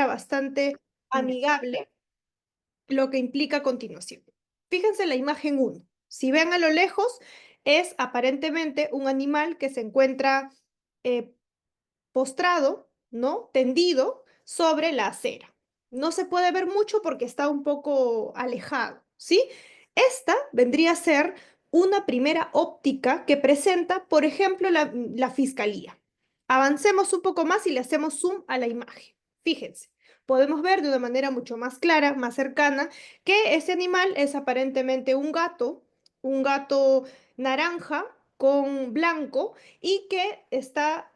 bastante amigable lo que implica a continuación. Fíjense la imagen uno. Si ven a lo lejos, es aparentemente un animal que se encuentra eh, postrado, ¿no? Tendido sobre la acera. No se puede ver mucho porque está un poco alejado, ¿sí? Esta vendría a ser una primera óptica que presenta, por ejemplo, la fiscalía. Avancemos un poco más y le hacemos zoom a la imagen. Fíjense, podemos ver de una manera mucho más clara, más cercana, que ese animal es aparentemente un gato naranja con blanco y que está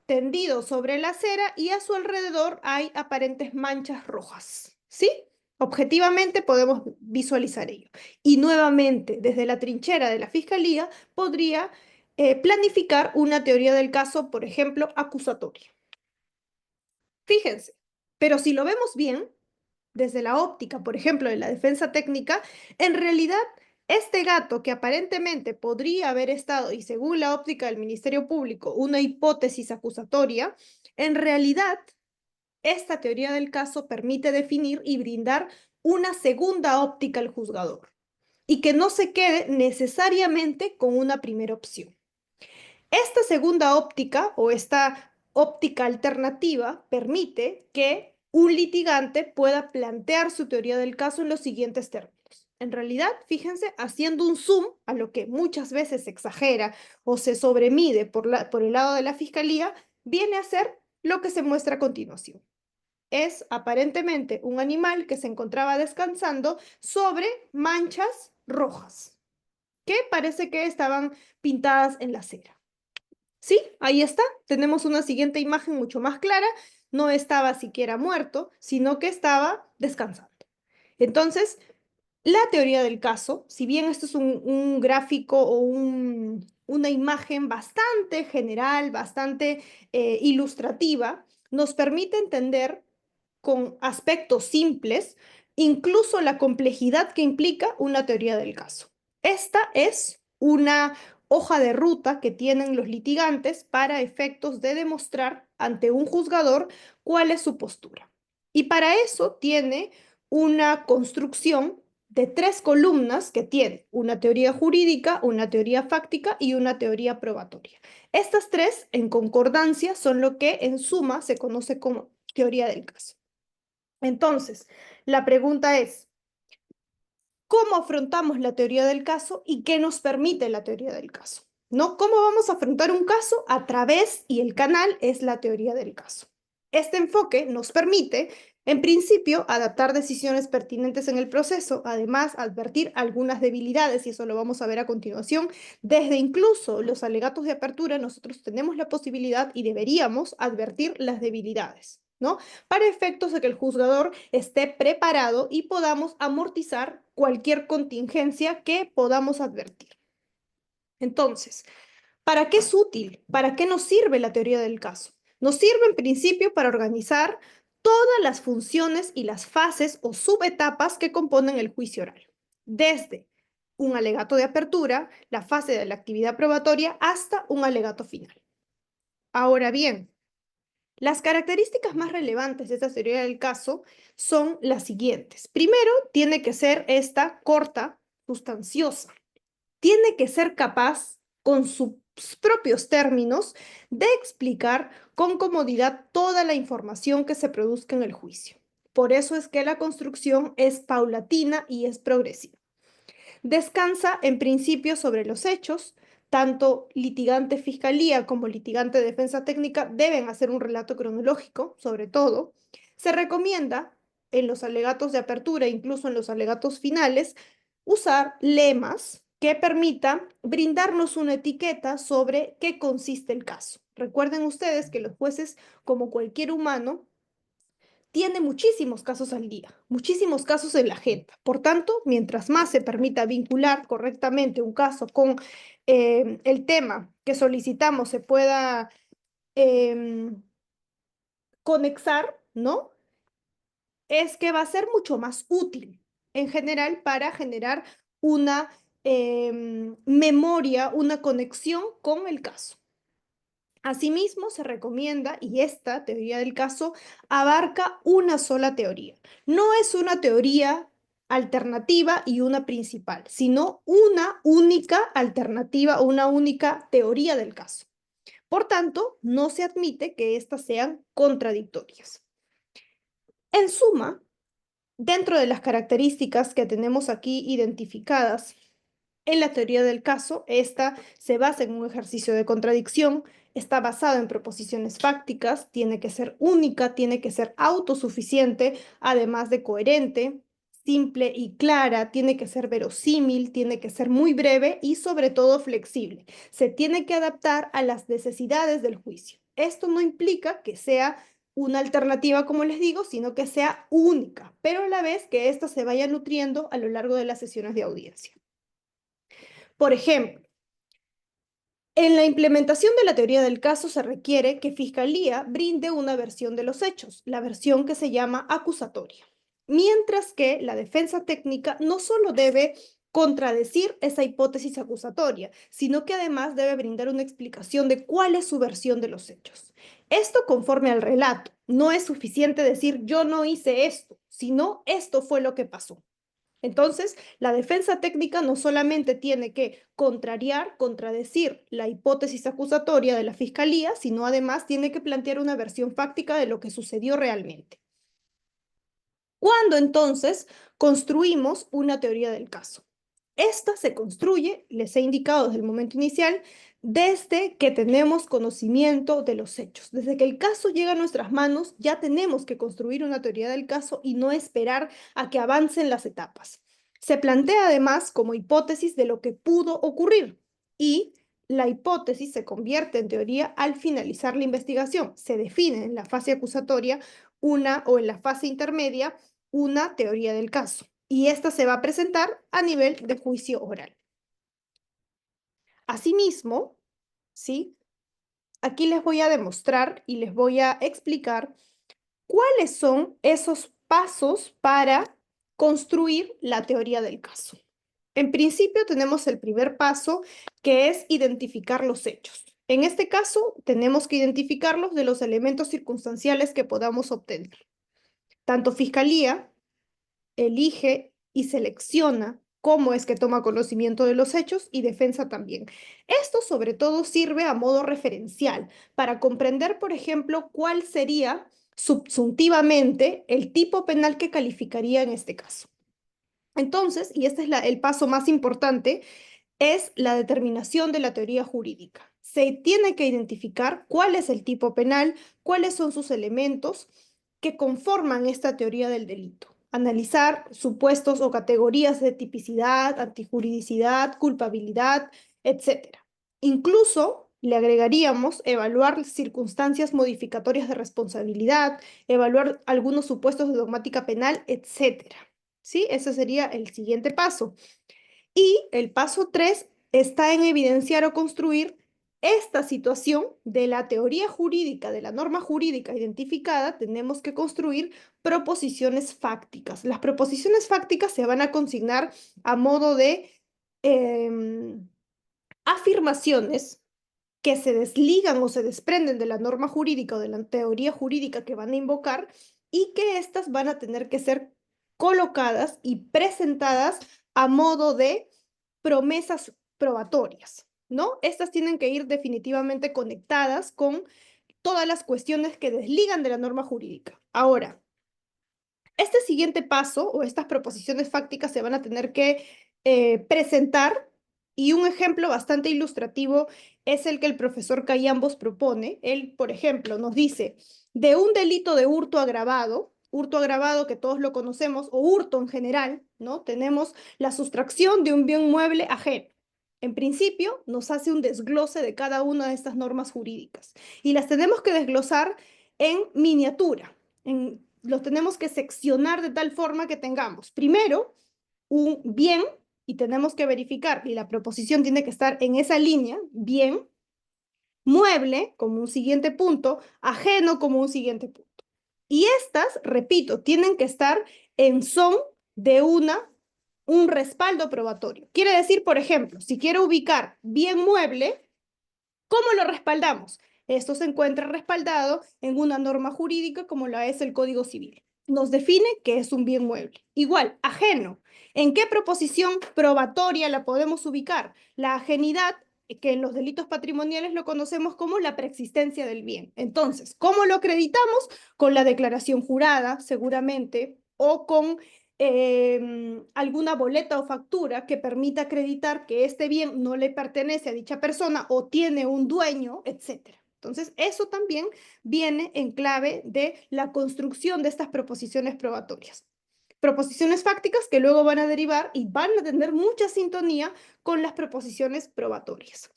tendido sobre la acera y a su alrededor hay aparentes manchas rojas. ¿Sí? Objetivamente podemos visualizar ello. Y nuevamente, desde la trinchera de la fiscalía, podría planificar una teoría del caso, por ejemplo, acusatoria. Fíjense, pero si lo vemos bien, desde la óptica, por ejemplo, de la defensa técnica, en realidad este gato que aparentemente podría haber estado, y según la óptica del Ministerio Público, una hipótesis acusatoria, en realidad esta teoría del caso permite definir y brindar una segunda óptica al juzgador y que no se quede necesariamente con una primera opción. Esta segunda óptica o esta óptica alternativa permite que un litigante pueda plantear su teoría del caso en los siguientes términos. En realidad, fíjense, haciendo un zoom a lo que muchas veces se exagera o se sobremide por el lado de la fiscalía, viene a ser lo que se muestra a continuación. Es aparentemente un animal que se encontraba descansando sobre manchas rojas, que parece que estaban pintadas en la acera. Sí, ahí está. Tenemos una siguiente imagen mucho más clara. No estaba siquiera muerto, sino que estaba descansando. Entonces, la teoría del caso, si bien esto es un gráfico o una imagen bastante general, bastante ilustrativa, nos permite entender con aspectos simples incluso la complejidad que implica una teoría del caso. Esta es una hoja de ruta que tienen los litigantes para efectos de demostrar ante un juzgador cuál es su postura. Y para eso tiene una construcción de tres columnas que tiene una teoría jurídica, una teoría fáctica y una teoría probatoria. Estas tres, en concordancia, son lo que en suma se conoce como teoría del caso. Entonces, la pregunta es, ¿cómo afrontamos la teoría del caso y qué nos permite la teoría del caso? ¿No? ¿Cómo vamos a afrontar un caso? A través, y el canal es la teoría del caso. Este enfoque nos permite, en principio, adaptar decisiones pertinentes en el proceso, además, advertir algunas debilidades, y eso lo vamos a ver a continuación. Desde incluso los alegatos de apertura, nosotros tenemos la posibilidad y deberíamos advertir las debilidades, ¿no? Para efectos de que el juzgador esté preparado y podamos amortizar cualquier contingencia que podamos advertir. Entonces, ¿para qué es útil? ¿Para qué nos sirve la teoría del caso? Nos sirve en principio para organizar todas las funciones y las fases o subetapas que componen el juicio oral, desde un alegato de apertura, la fase de la actividad probatoria, hasta un alegato final. Ahora bien, las características más relevantes de esta teoría del caso son las siguientes. Primero, tiene que ser esta corta, sustanciosa. Tiene que ser capaz, con sus propios términos, de explicar con comodidad toda la información que se produzca en el juicio. Por eso es que la construcción es paulatina y es progresiva. Descansa en principio sobre los hechos. Tanto litigante fiscalía como litigante defensa técnica deben hacer un relato cronológico, sobre todo. Se recomienda en los alegatos de apertura, incluso en los alegatos finales, usar lemas que permitan brindarnos una etiqueta sobre qué consiste el caso. Recuerden ustedes que los jueces, como cualquier humano, tiene muchísimos casos al día, muchísimos casos en la agenda. Por tanto, mientras más se permita vincular correctamente un caso con el tema que solicitamos se pueda eh, conexar, ¿no? Es que va a ser mucho más útil en general para generar una memoria, una conexión con el caso. Asimismo, se recomienda, y esta teoría del caso abarca una sola teoría. No es una teoría alternativa y una principal, sino una única alternativa o una única teoría del caso. Por tanto, no se admite que éstas sean contradictorias. En suma, dentro de las características que tenemos aquí identificadas en la teoría del caso, esta se basa en un ejercicio de contradicción, está basada en proposiciones fácticas, tiene que ser única, tiene que ser autosuficiente, además de coherente, simple y clara, tiene que ser verosímil, tiene que ser muy breve y sobre todo flexible. Se tiene que adaptar a las necesidades del juicio. Esto no implica que sea una alternativa, como les digo, sino que sea única, pero a la vez que ésta se vaya nutriendo a lo largo de las sesiones de audiencia. Por ejemplo, en la implementación de la teoría del caso se requiere que Fiscalía brinde una versión de los hechos, la versión que se llama acusatoria, mientras que la defensa técnica no solo debe contradecir esa hipótesis acusatoria, sino que además debe brindar una explicación de cuál es su versión de los hechos. Esto conforme al relato. No es suficiente decir yo no hice esto, sino esto fue lo que pasó. Entonces, la defensa técnica no solamente tiene que contradecir la hipótesis acusatoria de la fiscalía, sino además tiene que plantear una versión fáctica de lo que sucedió realmente. ¿Cuándo entonces construimos una teoría del caso? Esta se construye, les he indicado desde el momento inicial, desde que tenemos conocimiento de los hechos. Desde que el caso llega a nuestras manos, ya tenemos que construir una teoría del caso y no esperar a que avancen las etapas. Se plantea además como hipótesis de lo que pudo ocurrir y la hipótesis se convierte en teoría al finalizar la investigación. Se define en la fase acusatoria una o en la fase intermedia una teoría del caso y esta se va a presentar a nivel de juicio oral. Asimismo, ¿sí? Aquí les voy a demostrar y les voy a explicar cuáles son esos pasos para construir la teoría del caso. En principio tenemos el primer paso, que es identificar los hechos. En este caso, tenemos que identificarlos de los elementos circunstanciales que podamos obtener. Tanto Fiscalía elige y selecciona cómo es que toma conocimiento de los hechos y defensa también. Esto sobre todo sirve a modo referencial para comprender, por ejemplo, cuál sería subsuntivamente el tipo penal que calificaría en este caso. Entonces, y este es el paso más importante, es la determinación de la teoría jurídica. Se tiene que identificar cuál es el tipo penal, cuáles son sus elementos que conforman esta teoría del delito. Analizar supuestos o categorías de tipicidad, antijuridicidad, culpabilidad, etc. Incluso le agregaríamos evaluar circunstancias modificatorias de responsabilidad, evaluar algunos supuestos de dogmática penal, etc. ¿Sí? Ese sería el siguiente paso. Y el paso 3 está en evidenciar o construir esta situación de la teoría jurídica, de la norma jurídica identificada. Tenemos que construir proposiciones fácticas. Las proposiciones fácticas se van a consignar a modo de afirmaciones que se desligan o se desprenden de la norma jurídica o de la teoría jurídica que van a invocar y que éstas van a tener que ser colocadas y presentadas a modo de promesas probatorias, ¿no? Estas tienen que ir definitivamente conectadas con todas las cuestiones que desligan de la norma jurídica. Ahora, este siguiente paso o estas proposiciones fácticas se van a tener que presentar y un ejemplo bastante ilustrativo es el que el profesor Cayambos propone. Él, por ejemplo, nos dice, de un delito de hurto agravado que todos lo conocemos, o hurto en general, ¿no? Tenemos la sustracción de un bien mueble ajeno. En principio, nos hace un desglose de cada una de estas normas jurídicas y las tenemos que desglosar en miniatura, los tenemos que seccionar de tal forma que tengamos primero un bien y tenemos que verificar y la proposición tiene que estar en esa línea, bien, mueble como un siguiente punto, ajeno como un siguiente punto. Y estas, repito, tienen que estar en son de un respaldo probatorio. Quiere decir, por ejemplo, si quiero ubicar bien mueble, ¿cómo lo respaldamos? Esto se encuentra respaldado en una norma jurídica como la es el Código Civil. Nos define que es un bien mueble. Igual, ajeno. ¿En qué proposición probatoria la podemos ubicar? La ajenidad, que en los delitos patrimoniales lo conocemos como la preexistencia del bien. Entonces, ¿cómo lo acreditamos? Con la declaración jurada, seguramente, o con alguna boleta o factura que permita acreditar que este bien no le pertenece a dicha persona o tiene un dueño, etcétera. Entonces, eso también viene en clave de la construcción de estas proposiciones probatorias. Proposiciones fácticas que luego van a derivar y van a tener mucha sintonía con las proposiciones probatorias.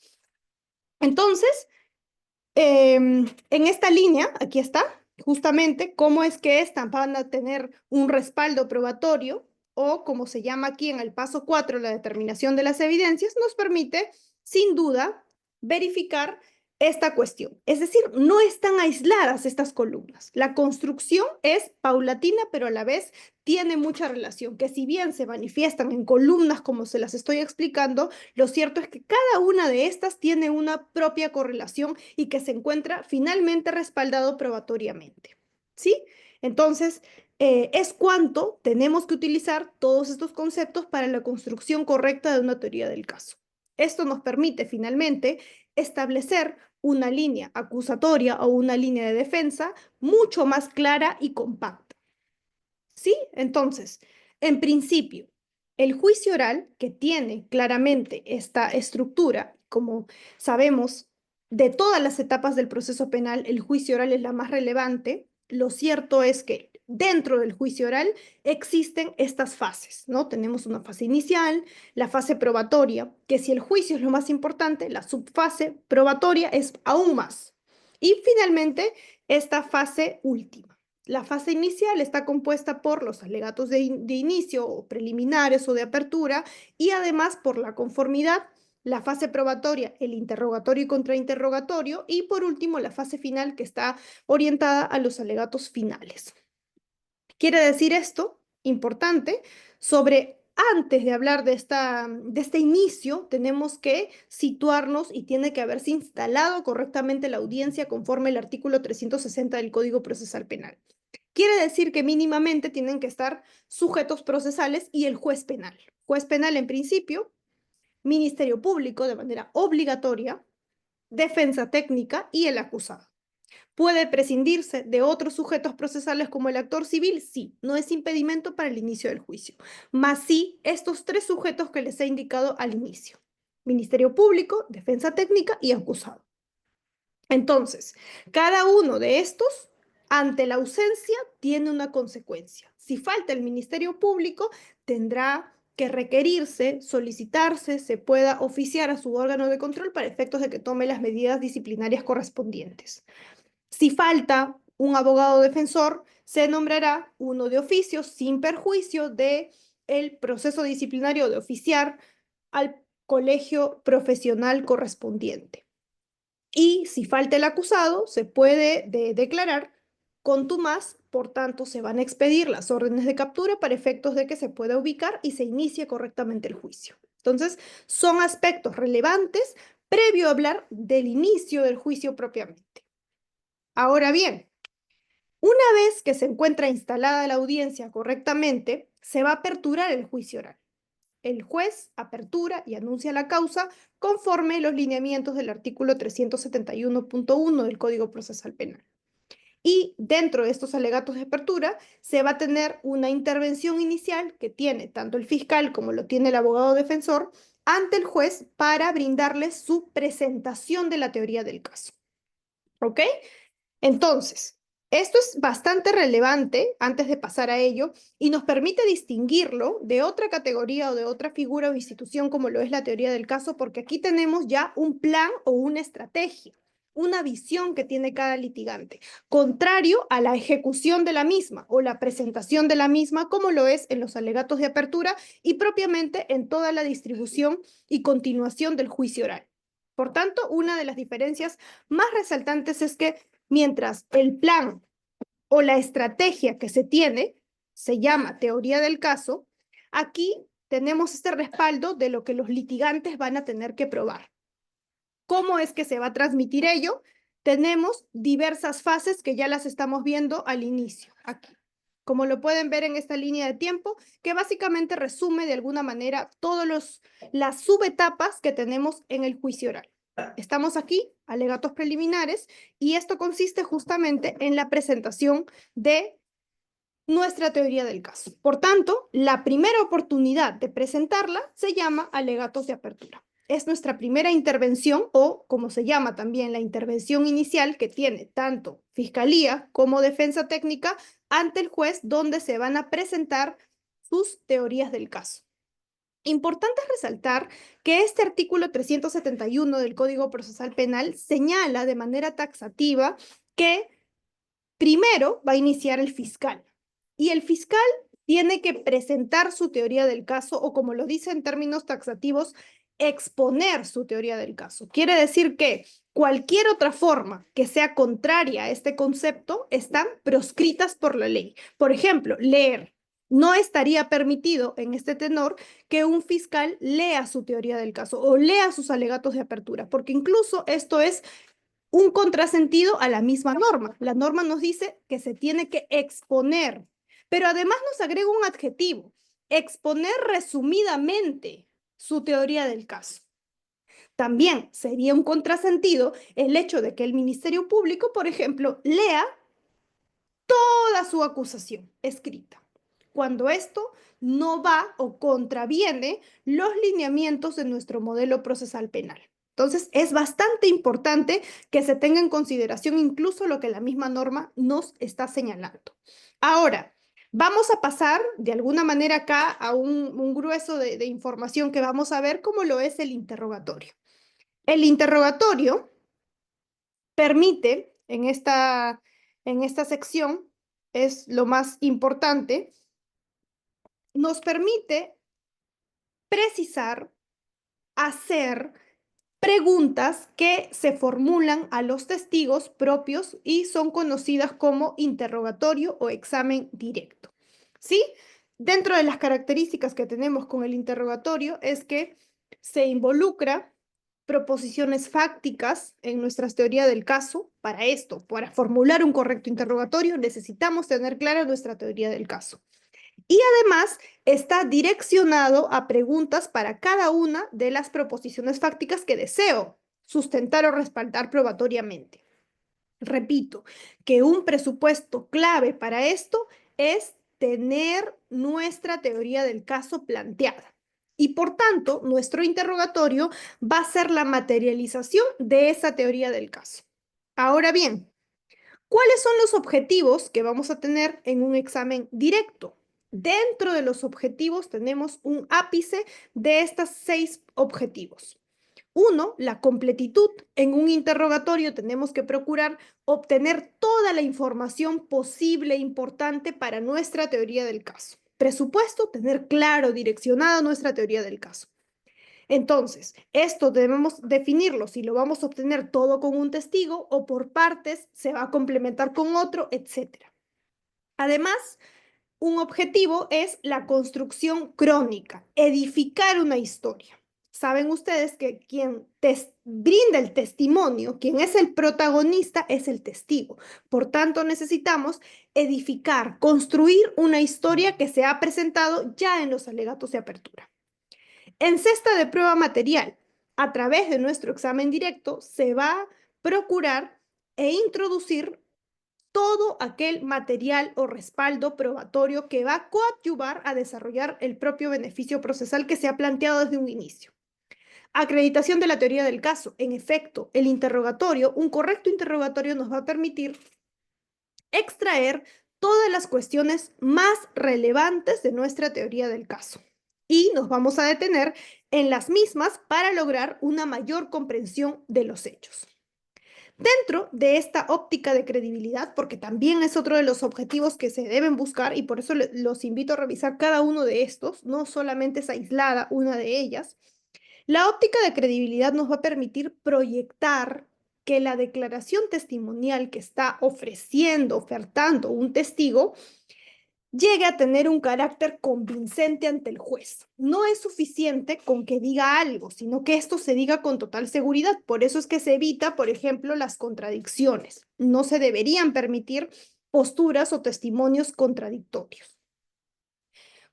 Entonces, en esta línea, aquí está, justamente cómo es que estas van a tener un respaldo probatorio o como se llama aquí en el paso 4, la determinación de las evidencias, nos permite sin duda verificar esta cuestión. Es decir, no están aisladas estas columnas. La construcción es paulatina, pero a la vez tiene mucha relación, que si bien se manifiestan en columnas como se las estoy explicando, lo cierto es que cada una de estas tiene una propia correlación y que se encuentra finalmente respaldado probatoriamente. ¿Sí? Entonces, es cuánto tenemos que utilizar todos estos conceptos para la construcción correcta de una teoría del caso. Esto nos permite finalmente establecer una línea acusatoria o una línea de defensa mucho más clara y compacta. ¿Sí? Entonces, en principio, el juicio oral, que tiene claramente esta estructura, como sabemos, de todas las etapas del proceso penal, el juicio oral es la más relevante. Lo cierto es que dentro del juicio oral existen estas fases, ¿no? Tenemos una fase inicial, la fase probatoria, que si el juicio es lo más importante, la subfase probatoria es aún más. Y finalmente, esta fase última. La fase inicial está compuesta por los alegatos de inicio o preliminares o de apertura y además por la conformidad, la fase probatoria, el interrogatorio y contrainterrogatorio y por último la fase final que está orientada a los alegatos finales. Quiere decir esto, importante, sobre antes de hablar de este inicio, tenemos que situarnos y tiene que haberse instalado correctamente la audiencia conforme el artículo 360 del Código Procesal Penal. Quiere decir que mínimamente tienen que estar sujetos procesales y el juez penal. Juez penal en principio, Ministerio Público de manera obligatoria, defensa técnica y el acusado. ¿Puede prescindirse de otros sujetos procesales como el actor civil? Sí, no es impedimento para el inicio del juicio. Más sí, estos tres sujetos que les he indicado al inicio. Ministerio Público, defensa técnica y acusado. Entonces, cada uno de estos, ante la ausencia, tiene una consecuencia. Si falta el Ministerio Público, tendrá que requerirse, solicitarse, se pueda oficiar a su órgano de control para efectos de que tome las medidas disciplinarias correspondientes. Si falta un abogado defensor, se nombrará uno de oficio sin perjuicio del proceso disciplinario de oficiar al colegio profesional correspondiente. Y si falta el acusado, se puede declarar contumaz, por tanto, se van a expedir las órdenes de captura para efectos de que se pueda ubicar y se inicie correctamente el juicio. Entonces, son aspectos relevantes previo a hablar del inicio del juicio propiamente. Ahora bien, una vez que se encuentra instalada la audiencia correctamente, se va a aperturar el juicio oral. El juez apertura y anuncia la causa conforme los lineamientos del artículo 371.1 del Código Procesal Penal. Y dentro de estos alegatos de apertura se va a tener una intervención inicial que tiene tanto el fiscal como lo tiene el abogado defensor ante el juez para brindarle su presentación de la teoría del caso. ¿Ok? Entonces, esto es bastante relevante antes de pasar a ello y nos permite distinguirlo de otra categoría o de otra figura o institución como lo es la teoría del caso, porque aquí tenemos ya un plan o una estrategia, una visión que tiene cada litigante, contrario a la ejecución de la misma o la presentación de la misma, como lo es en los alegatos de apertura y propiamente en toda la distribución y continuación del juicio oral. Por tanto, una de las diferencias más resaltantes es que mientras el plan o la estrategia que se tiene se llama teoría del caso, aquí tenemos este respaldo de lo que los litigantes van a tener que probar. ¿Cómo es que se va a transmitir ello? tenemos diversas fases que ya las estamos viendo al inicio, aquí. Como lo pueden ver en esta línea de tiempo, que básicamente resume de alguna manera todas las subetapas que tenemos en el juicio oral. Estamos aquí, alegatos preliminares, y esto consiste justamente en la presentación de nuestra teoría del caso. Por tanto, la primera oportunidad de presentarla se llama alegatos de apertura. Es nuestra primera intervención o, como se llama también, la intervención inicial que tiene tanto fiscalía como defensa técnica ante el juez, donde se van a presentar sus teorías del caso. Importante resaltar que este artículo 371 del Código Procesal Penal señala de manera taxativa que primero va a iniciar el fiscal y el fiscal tiene que presentar su teoría del caso o, como lo dice en términos taxativos, exponer su teoría del caso. Quiere decir que cualquier otra forma que sea contraria a este concepto están proscritas por la ley. Por ejemplo, leer. No estaría permitido en este tenor que un fiscal lea su teoría del caso o lea sus alegatos de apertura, porque incluso esto es un contrasentido a la misma norma. La norma nos dice que se tiene que exponer, pero además nos agrega un adjetivo, exponer resumidamente su teoría del caso. También sería un contrasentido el hecho de que el Ministerio Público, por ejemplo, lea toda su acusación escrita, cuando esto no va o contraviene los lineamientos de nuestro modelo procesal penal. Entonces, es bastante importante que se tenga en consideración incluso lo que la misma norma nos está señalando. Ahora, vamos a pasar de alguna manera acá a un grueso de información que vamos a ver, como lo es el interrogatorio. El interrogatorio permite en esta sección, es lo más importante, nos permite precisar, hacer preguntas que se formulan a los testigos propios y son conocidas como interrogatorio o examen directo. ¿Sí? Dentro de las características que tenemos con el interrogatorio es que se involucra proposiciones fácticas en nuestra teoría del caso. Para esto, para formular un correcto interrogatorio, necesitamos tener clara nuestra teoría del caso. Y además está direccionado a preguntas para cada una de las proposiciones fácticas que deseo sustentar o respaldar probatoriamente. Repito, que un presupuesto clave para esto es tener nuestra teoría del caso planteada. Y por tanto, nuestro interrogatorio va a ser la materialización de esa teoría del caso. Ahora bien, ¿cuáles son los objetivos que vamos a tener en un examen directo? Dentro de los objetivos tenemos un ápice de estos 6 objetivos. Uno, la completitud. En un interrogatorio tenemos que procurar obtener toda la información posible e importante para nuestra teoría del caso. Presupuesto, tener claro, direccionada nuestra teoría del caso. Entonces, esto debemos definirlo, si lo vamos a obtener todo con un testigo o por partes, se va a complementar con otro, etc. Además, un objetivo es la construcción crónica, edificar una historia. Saben ustedes que quien brinda el testimonio, quien es el protagonista, es el testigo. Por tanto, necesitamos edificar, construir una historia que se ha presentado ya en los alegatos de apertura. En cesta de prueba material, a través de nuestro examen directo, se va a procurar e introducir todo aquel material o respaldo probatorio que va a coadyuvar a desarrollar el propio beneficio procesal que se ha planteado desde un inicio. Acreditación de la teoría del caso. En efecto, el interrogatorio, un correcto interrogatorio nos va a permitir extraer todas las cuestiones más relevantes de nuestra teoría del caso. Y nos vamos a detener en las mismas para lograr una mayor comprensión de los hechos. Dentro de esta óptica de credibilidad, porque también es otro de los objetivos que se deben buscar y por eso los invito a revisar cada uno de estos, no solamente es aislada una de ellas, la óptica de credibilidad nos va a permitir proyectar que la declaración testimonial que está ofreciendo, ofertando un testigo, llegue a tener un carácter convincente ante el juez. No es suficiente con que diga algo, sino que esto se diga con total seguridad. Por eso es que se evita, por ejemplo, las contradicciones. No se deberían permitir posturas o testimonios contradictorios.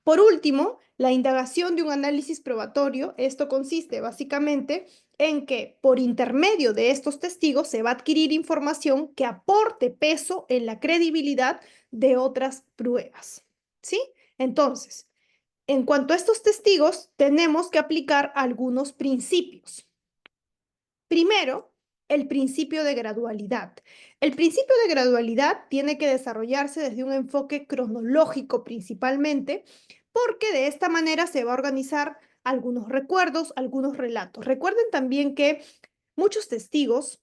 Por último, la indagación de un análisis probatorio. Esto consiste básicamente en que por intermedio de estos testigos se va a adquirir información que aporte peso en la credibilidad de otras pruebas. ¿Sí? Entonces, en cuanto a estos testigos, tenemos que aplicar algunos principios. Primero, el principio de gradualidad. El principio de gradualidad tiene que desarrollarse desde un enfoque cronológico principalmente, porque de esta manera se va a organizar algunos recuerdos, algunos relatos. Recuerden también que muchos testigos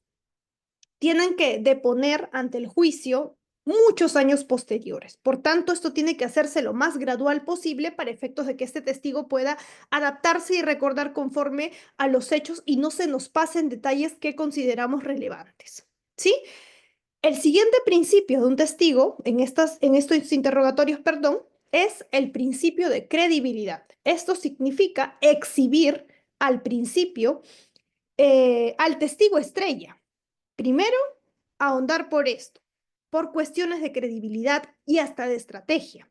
tienen que deponer ante el juicio muchos años posteriores. Por tanto, esto tiene que hacerse lo más gradual posible para efectos de que este testigo pueda adaptarse y recordar conforme a los hechos y no se nos pasen detalles que consideramos relevantes. ¿Sí? El siguiente principio de un testigo en estos interrogatorios, perdón, es el principio de credibilidad. Esto significa exhibir al principio, al testigo estrella. Primero, ahondar por esto, por cuestiones de credibilidad y hasta de estrategia,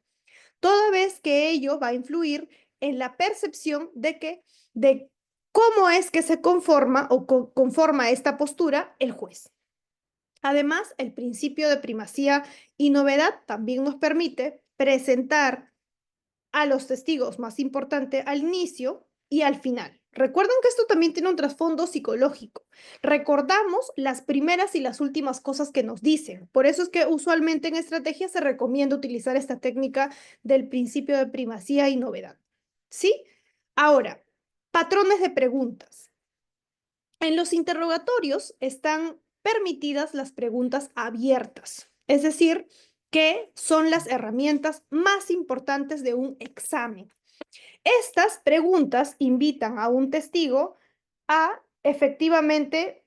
toda vez que ello va a influir en la percepción de cómo es que se conforma o conforma esta postura el juez. Además, el principio de primacía y novedad también nos permite presentar a los testigos más importante al inicio y al final. Recuerden que esto también tiene un trasfondo psicológico. Recordamos las primeras y las últimas cosas que nos dicen. Por eso es que usualmente en estrategia se recomienda utilizar esta técnica del principio de primacía y novedad. ¿Sí? Ahora, patrones de preguntas. En los interrogatorios están permitidas las preguntas abiertas, es decir, que son las herramientas más importantes de un examen. Estas preguntas invitan a un testigo a efectivamente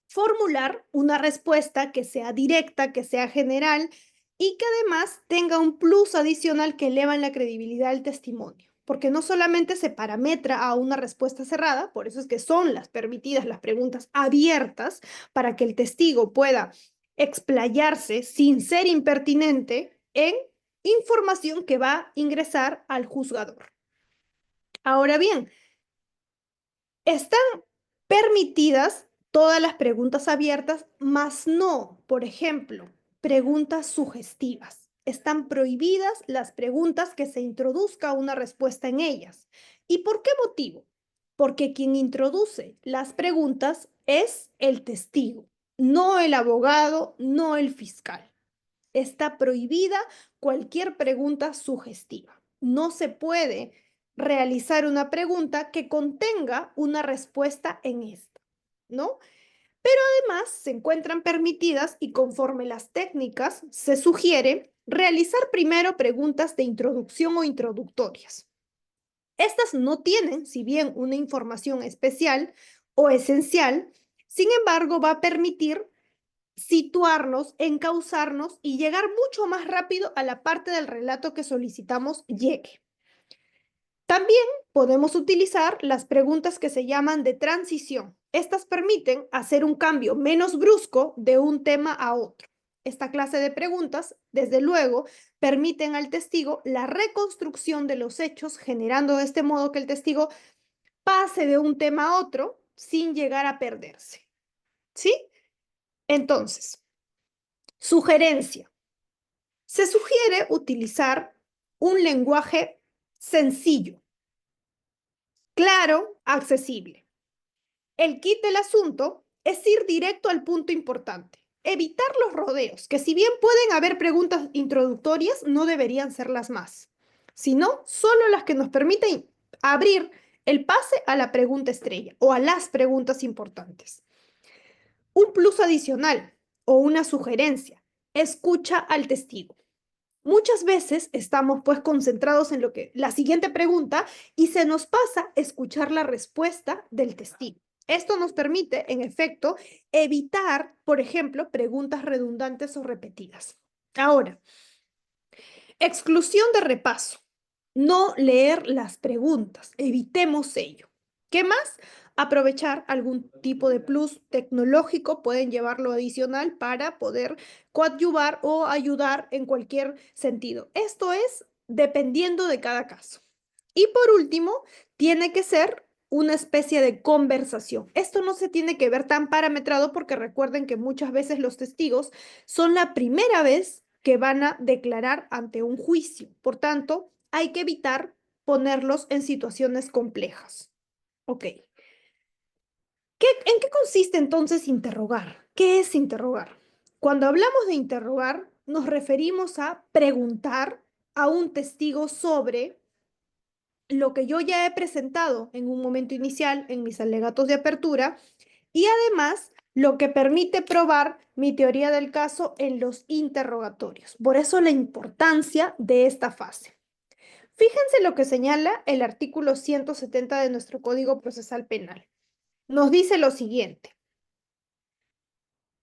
formular una respuesta que sea directa, que sea general y que además tenga un plus adicional que eleva la credibilidad del testimonio. Porque no solamente se parametra a una respuesta cerrada, por eso es que son las permitidas las preguntas abiertas para que el testigo pueda explayarse sin ser impertinente en información que va a ingresar al juzgador. Ahora bien, están permitidas todas las preguntas abiertas, mas no, por ejemplo, preguntas sugestivas. Están prohibidas las preguntas que se introduzca una respuesta en ellas. ¿Y por qué motivo? Porque quien introduce las preguntas es el testigo, no el abogado, no el fiscal. Está prohibida cualquier pregunta sugestiva. No se puede realizar una pregunta que contenga una respuesta en esta, ¿no? Pero además se encuentran permitidas y conforme las técnicas se sugiere realizar primero preguntas de introducción o introductorias. Estas no tienen, si bien una información especial o esencial, sin embargo va a permitir situarnos, encauzarnos y llegar mucho más rápido a la parte del relato que solicitamos llegue. También podemos utilizar las preguntas que se llaman de transición. Estas permiten hacer un cambio menos brusco de un tema a otro. Esta clase de preguntas, desde luego, permiten al testigo la reconstrucción de los hechos, generando de este modo que el testigo pase de un tema a otro sin llegar a perderse. ¿Sí? Entonces, sugerencia. Se sugiere utilizar un lenguaje sencillo, claro, accesible. El kit del asunto es ir directo al punto importante, evitar los rodeos, que si bien pueden haber preguntas introductorias, no deberían ser las más, sino solo las que nos permiten abrir el pase a la pregunta estrella o a las preguntas importantes. Un plus adicional o una sugerencia, escucha al testigo. Muchas veces estamos pues concentrados en la siguiente pregunta y se nos pasa escuchar la respuesta del testigo. Esto nos permite, en efecto, evitar, por ejemplo, preguntas redundantes o repetidas. Ahora, exclusión de repaso. No leer las preguntas. Evitemos ello. ¿Qué más? Aprovechar algún tipo de plus tecnológico, pueden llevarlo adicional para poder coadyuvar o ayudar en cualquier sentido. Esto es dependiendo de cada caso. Y por último, tiene que ser una especie de conversación. Esto no se tiene que ver tan parametrado porque recuerden que muchas veces los testigos son la primera vez que van a declarar ante un juicio. Por tanto, hay que evitar ponerlos en situaciones complejas. Ok. ¿En qué consiste entonces interrogar? ¿Qué es interrogar? Cuando hablamos de interrogar, nos referimos a preguntar a un testigo sobre lo que yo ya he presentado en un momento inicial en mis alegatos de apertura y además lo que permite probar mi teoría del caso en los interrogatorios. Por eso la importancia de esta fase. Fíjense lo que señala el artículo 170 de nuestro Código Procesal Penal. Nos dice lo siguiente.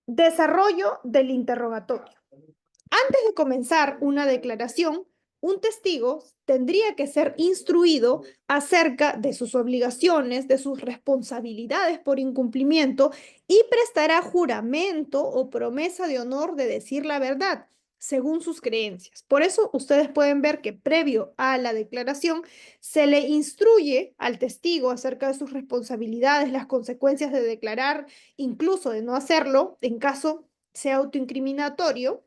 Desarrollo del interrogatorio. Antes de comenzar una declaración, un testigo tendría que ser instruido acerca de sus obligaciones, de sus responsabilidades por incumplimiento y prestará juramento o promesa de honor de decir la verdad, según sus creencias. Por eso ustedes pueden ver que previo a la declaración se le instruye al testigo acerca de sus responsabilidades, las consecuencias de declarar, incluso de no hacerlo en caso sea autoincriminatorio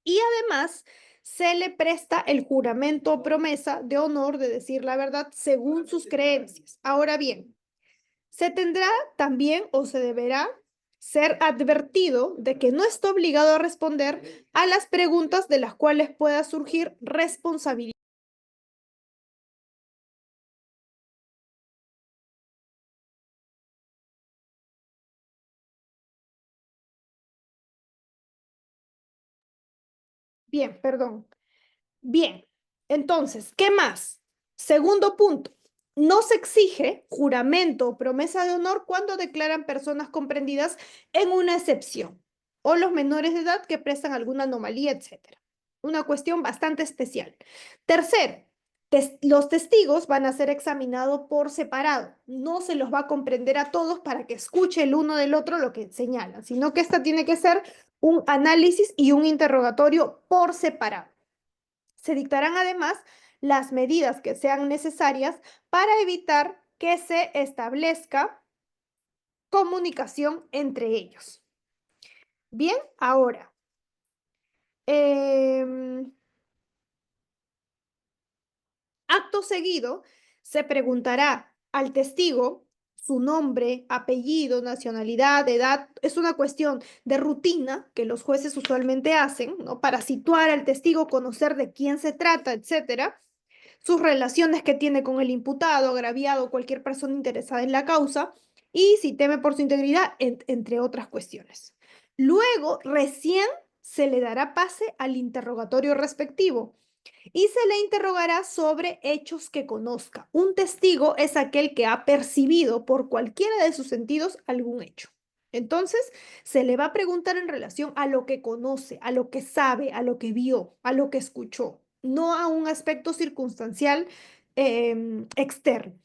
y además se le presta el juramento o promesa de honor de decir la verdad según sus creencias. Ahora bien, se tendrá también o se deberá ser advertido de que no está obligado a responder a las preguntas de las cuales pueda surgir responsabilidad. Bien, perdón. Bien, entonces, ¿qué más? Segundo punto, no se exige juramento o promesa de honor cuando declaran personas comprendidas en una excepción o los menores de edad que prestan alguna anomalía, etcétera. Una cuestión bastante especial. Tercero, los testigos van a ser examinados por separado. No se los va a comprender a todos para que escuche el uno del otro lo que señalan, sino que esta tiene que ser un análisis y un interrogatorio por separado. Se dictarán además las medidas que sean necesarias para evitar que se establezca comunicación entre ellos. Bien, ahora, em, acto seguido, se preguntará al testigo su nombre, apellido, nacionalidad, edad. Es una cuestión de rutina que los jueces usualmente hacen, ¿no? Para situar al testigo, conocer de quién se trata, etcétera. Sus relaciones que tiene con el imputado, agraviado, cualquier persona interesada en la causa, y si teme por su integridad, entre otras cuestiones. Luego, recién se le dará pase al interrogatorio respectivo y se le interrogará sobre hechos que conozca. Un testigo es aquel que ha percibido por cualquiera de sus sentidos algún hecho. Entonces, se le va a preguntar en relación a lo que conoce, a lo que sabe, a lo que vio, a lo que escuchó, no a un aspecto circunstancial externo.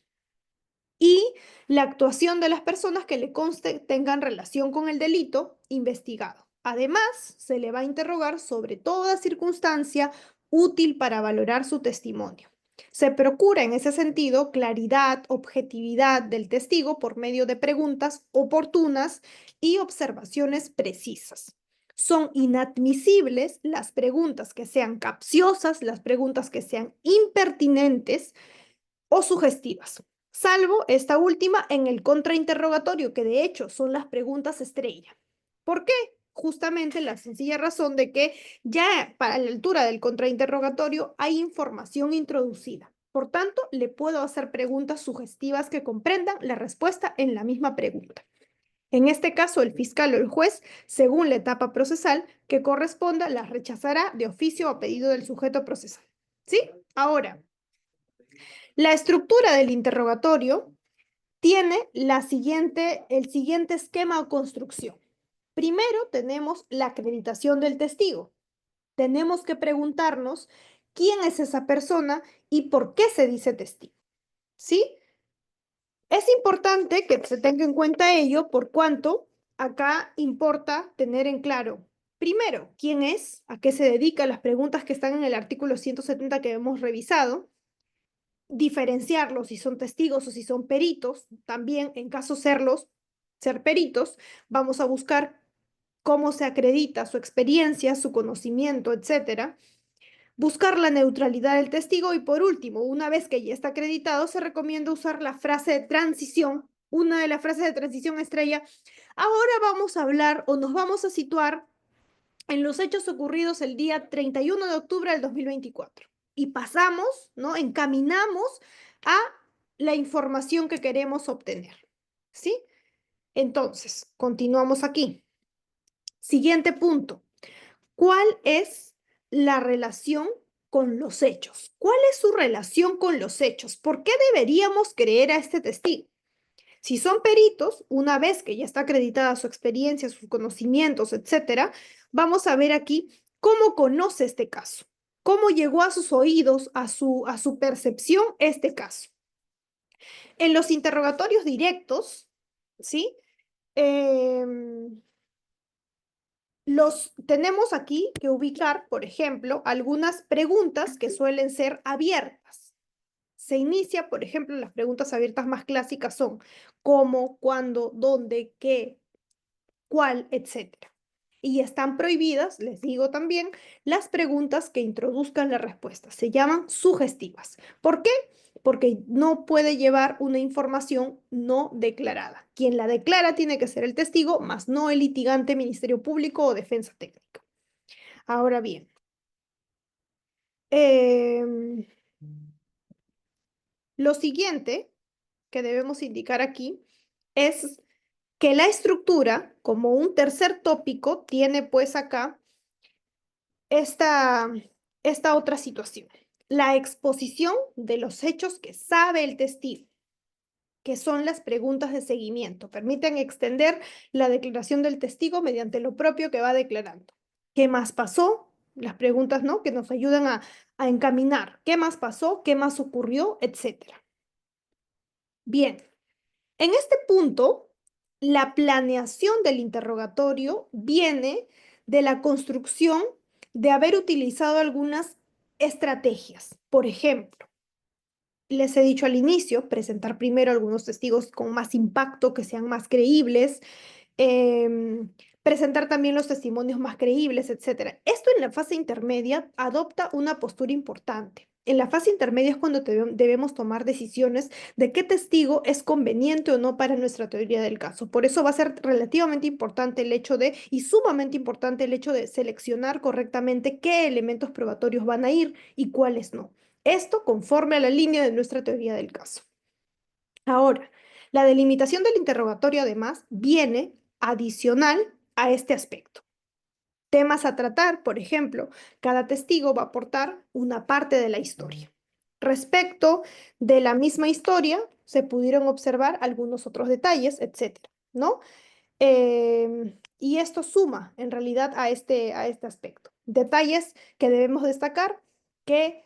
Y la actuación de las personas que le conste tengan relación con el delito investigado. Además, se le va a interrogar sobre toda circunstancia útil para valorar su testimonio. Se procura en ese sentido claridad, objetividad del testigo por medio de preguntas oportunas y observaciones precisas. Son inadmisibles las preguntas que sean capciosas, las preguntas que sean impertinentes o sugestivas, salvo esta última en el contrainterrogatorio, que de hecho son las preguntas estrella. ¿Por qué? Justamente la sencilla razón de que ya para la altura del contrainterrogatorio hay información introducida. Por tanto, le puedo hacer preguntas sugestivas que comprendan la respuesta en la misma pregunta. En este caso, el fiscal o el juez, según la etapa procesal que corresponda, las rechazará de oficio a pedido del sujeto procesal. ¿Sí? Ahora, la estructura del interrogatorio tiene el siguiente esquema o construcción. Primero tenemos la acreditación del testigo. tenemos que preguntarnos quién es esa persona y por qué se dice testigo, ¿sí? Es importante que se tenga en cuenta ello por cuanto acá importa tener en claro, primero, quién es, a qué se dedica, las preguntas que están en el artículo 170 que hemos revisado, diferenciarlos si son testigos o si son peritos, también en caso ser peritos, vamos a buscar cómo se acredita su experiencia, su conocimiento, etcétera. Buscar la neutralidad del testigo y por último, una vez que ya está acreditado, se recomienda usar la frase de transición. Una de las frases de transición estrella. Ahora vamos a hablar o nos vamos a situar en los hechos ocurridos el día 31 de octubre del 2024 y pasamos, ¿no? Encaminamos a la información que queremos obtener, ¿sí? Entonces, continuamos aquí. Siguiente punto. ¿Cuál es la relación con los hechos? ¿Cuál es su relación con los hechos? ¿Por qué deberíamos creer a este testigo? Si son peritos, una vez que ya está acreditada su experiencia, sus conocimientos, etcétera, vamos a ver aquí cómo conoce este caso, cómo llegó a sus oídos, a su percepción este caso. En los interrogatorios directos, ¿sí? Los tenemos aquí que ubicar, por ejemplo, algunas preguntas que suelen ser abiertas. Se inicia, por ejemplo, las preguntas abiertas más clásicas son cómo, cuándo, dónde, qué, cuál, etcétera. Y están prohibidas, les digo también, las preguntas que introduzcan la respuesta. Se llaman sugestivas. ¿Por qué? Porque no puede llevar una información no declarada. Quien la declara tiene que ser el testigo, más no el litigante, Ministerio Público o Defensa Técnica. Ahora bien, em, lo siguiente que debemos indicar aquí es que la estructura, como un tercer tópico, tiene pues acá esta, esta otra situación. La exposición de los hechos que sabe el testigo, que son las preguntas de seguimiento. Permiten extender la declaración del testigo mediante lo propio que va declarando. ¿Qué más pasó? Las preguntas, ¿no? Que nos ayudan a encaminar. ¿Qué más pasó? ¿Qué más ocurrió? Etcétera. Bien, en este punto, la planeación del interrogatorio viene de la construcción de haber utilizado algunas estrategias. Por ejemplo, les he dicho al inicio, presentar primero algunos testigos con más impacto, que sean más creíbles, presentar también los testimonios más creíbles, etcétera. Esto en la fase intermedia adopta una postura importante. En la fase intermedia es cuando debemos tomar decisiones de qué testigo es conveniente o no para nuestra teoría del caso. Por eso va a ser relativamente importante el hecho de, y sumamente importante el hecho de seleccionar correctamente qué elementos probatorios van a ir y cuáles no. Esto conforme a la línea de nuestra teoría del caso. Ahora, la delimitación del interrogatorio además viene adicional a este aspecto. Temas a tratar, por ejemplo, cada testigo va a aportar una parte de la historia. Respecto de la misma historia, se pudieron observar algunos otros detalles, etcétera, ¿no? Y esto suma en realidad a este aspecto. Detalles que debemos destacar que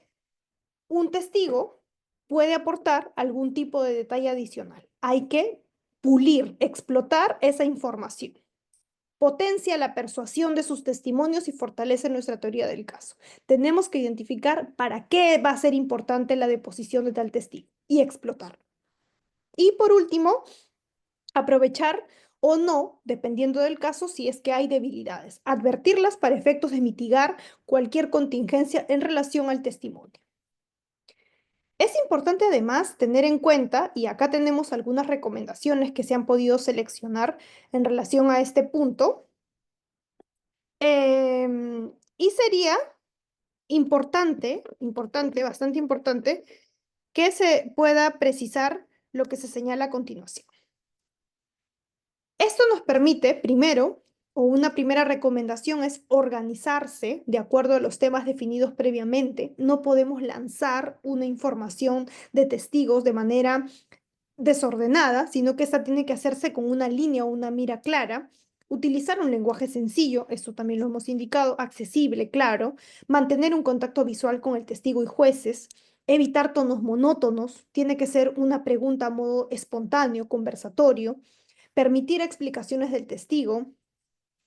un testigo puede aportar algún tipo de detalle adicional. Hay que pulir, explotar esa información. Potencia la persuasión de sus testimonios y fortalece nuestra teoría del caso. Tenemos que identificar para qué va a ser importante la deposición de tal testigo y explotarlo. Y por último, aprovechar o no, dependiendo del caso, si es que hay debilidades. Advertirlas para efectos de mitigar cualquier contingencia en relación al testimonio. Es importante además tener en cuenta, y acá tenemos algunas recomendaciones que se han podido seleccionar en relación a este punto, y sería importante, bastante importante, que se pueda precisar lo que se señala a continuación. Esto nos permite, primero, o una primera recomendación es organizarse de acuerdo a los temas definidos previamente. No podemos lanzar una información de testigos de manera desordenada, sino que esta tiene que hacerse con una línea o una mira clara. Utilizar un lenguaje sencillo, esto también lo hemos indicado, accesible, claro, mantener un contacto visual con el testigo y jueces, evitar tonos monótonos, tiene que ser una pregunta a modo espontáneo, conversatorio, permitir explicaciones del testigo,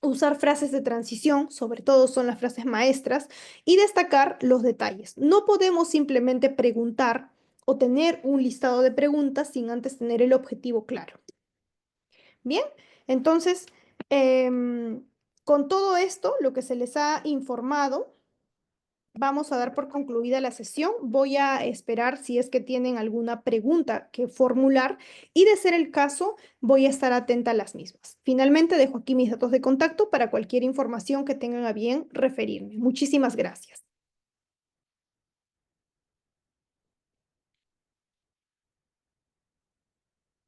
usar frases de transición, sobre todo son las frases maestras, y destacar los detalles. No podemos simplemente preguntar o tener un listado de preguntas sin antes tener el objetivo claro. Bien, entonces, em, con todo esto, lo que se les ha informado, vamos a dar por concluida la sesión. Voy a esperar si es que tienen alguna pregunta que formular y de ser el caso, voy a estar atenta a las mismas. Finalmente, dejo aquí mis datos de contacto para cualquier información que tengan a bien referirme. Muchísimas gracias.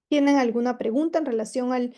¿Tienen alguna pregunta en relación al